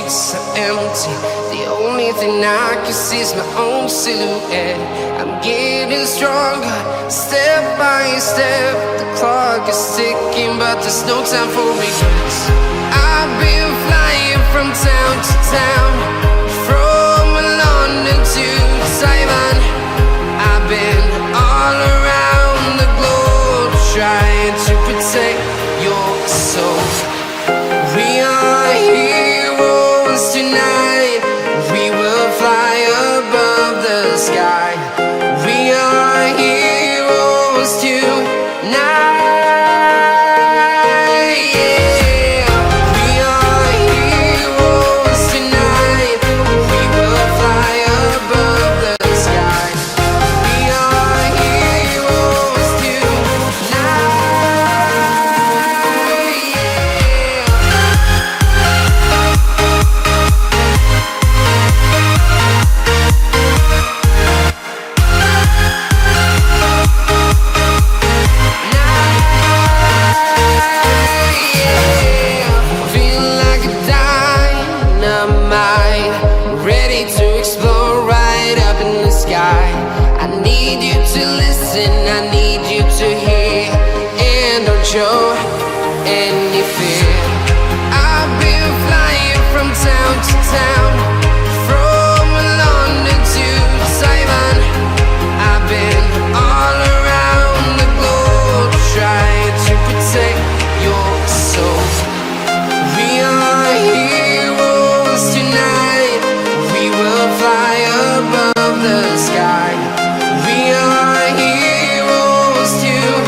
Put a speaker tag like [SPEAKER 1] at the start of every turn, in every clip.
[SPEAKER 1] so empty. The only thing I can see is my own silhouette. I'm getting stronger, step by step. The clock is ticking, but there's no time for regrets. I've been flying from town to town, from London to Taiwan. I've been all around the globe, trying to protect your soul. We are heroes tonight. We will fly above the sky. We are heroes tonight. Show any fear. I've been flying from town to town, from London to Taiwan. I've been all around the globe, trying to protect your soul. We are heroes tonight. We will fly above the sky. We are heroes tonight.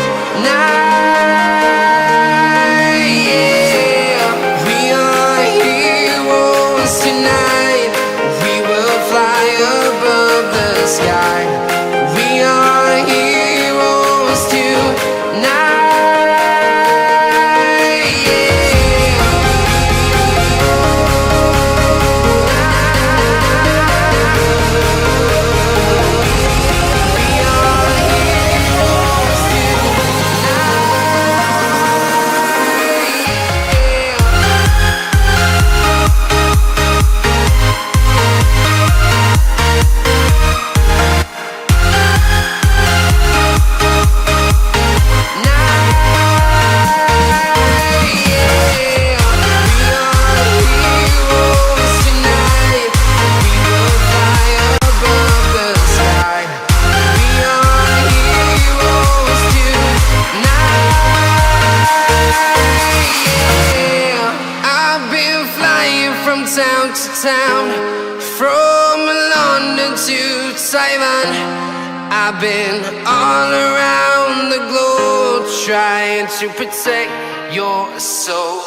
[SPEAKER 1] Town to town, from London to Taiwan. I've been all around the globe, trying to protect your soul.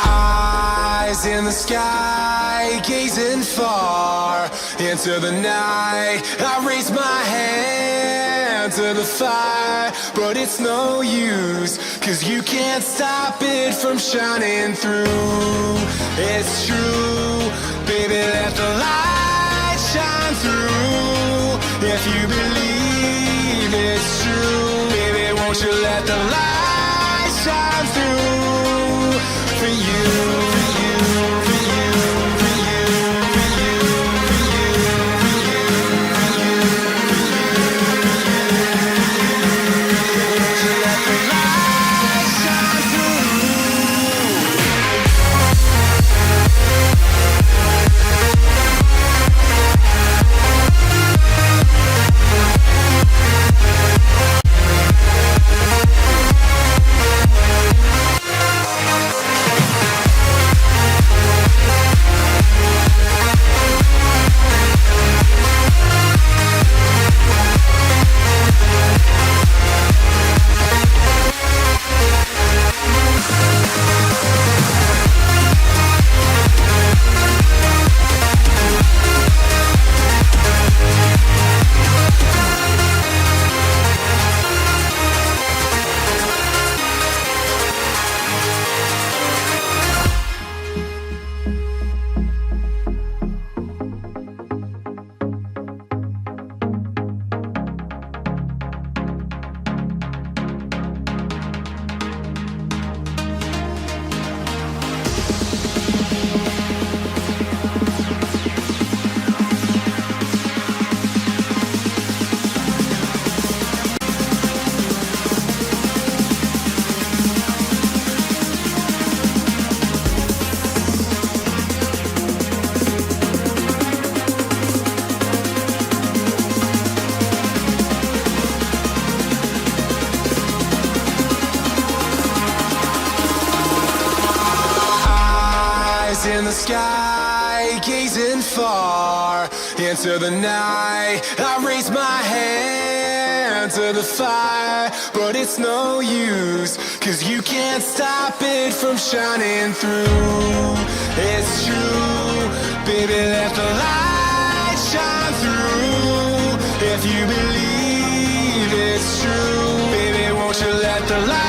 [SPEAKER 1] Eyes in the sky, gazing far into the night. I raise my hand to the fire, but it's no use, 'cause you can't stop it from shining through. It's true, baby, let the light shine through. If you believe it's true, baby, won't you let the light shine through for you.
[SPEAKER 2] sky, gazing far into the night. I raise my hand to the fire, but it's no use, 'cause you can't stop it from shining through. It's true, baby, let the light shine through. If you believe it's true, baby, won't you let the light